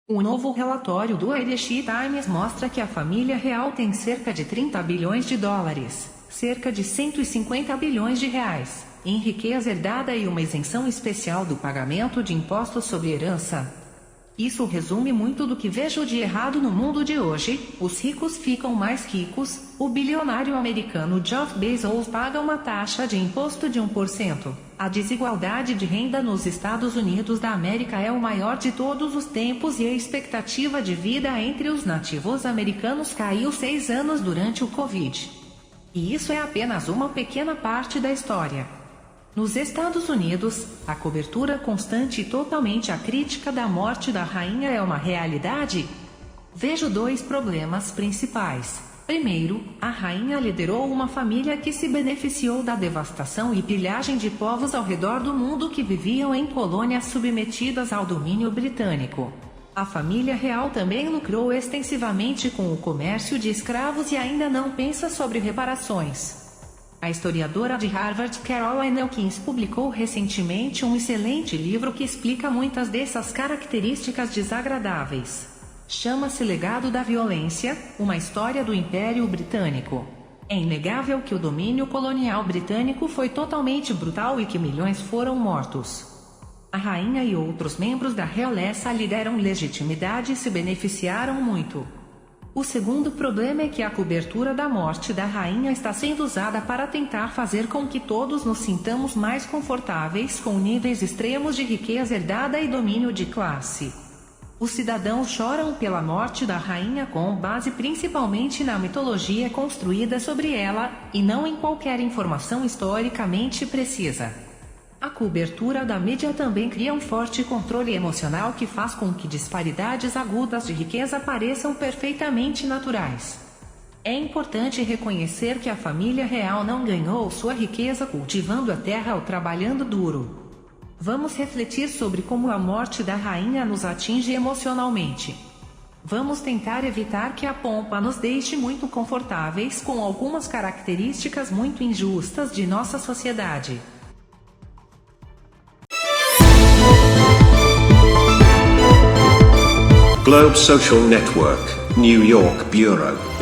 O novo relatório do Irish Times mostra que a família real tem cerca de 30 bilhões de dólares, cerca de 150 bilhões de reais, em riqueza herdada e uma isenção especial do pagamento de impostos sobre herança. Isso resume muito do que vejo de errado no mundo de hoje. Os ricos ficam mais ricos. O bilionário americano Jeff Bezos paga uma taxa de imposto de 1%. A desigualdade de renda nos Estados Unidos da América é o maior de todos os tempos e a expectativa de vida entre os nativos americanos caiu 6 anos durante o Covid. E isso é apenas uma pequena parte da história. Nos Estados Unidos, a cobertura constante e totalmente acrítica da morte da rainha é uma realidade? Vejo 2 problemas principais. Primeiro, a rainha liderou uma família que se beneficiou da devastação e pilhagem de povos ao redor do mundo que viviam em colônias submetidas ao domínio britânico. A família real também lucrou extensivamente com o comércio de escravos e ainda não pensa sobre reparações. A historiadora de Harvard Caroline Elkins publicou recentemente um excelente livro que explica muitas dessas características desagradáveis. Chama-se Legado da Violência, uma história do Império Britânico. É inegável que o domínio colonial britânico foi totalmente brutal e que milhões foram mortos. A rainha e outros membros da realeza lhe deram legitimidade e se beneficiaram muito. O segundo problema é que a cobertura da morte da rainha está sendo usada para tentar fazer com que todos nos sintamos mais confortáveis com níveis extremos de riqueza herdada e domínio de classe. Os cidadãos choram pela morte da rainha com base principalmente na mitologia construída sobre ela, e não em qualquer informação historicamente precisa. A cobertura da mídia também cria um forte controle emocional que faz com que disparidades agudas de riqueza pareçam perfeitamente naturais. É importante reconhecer que a família real não ganhou sua riqueza cultivando a terra ou trabalhando duro. Vamos refletir sobre como a morte da rainha nos atinge emocionalmente. Vamos tentar evitar que a pompa nos deixe muito confortáveis com algumas características muito injustas de nossa sociedade. Globe Social Network, New York Bureau.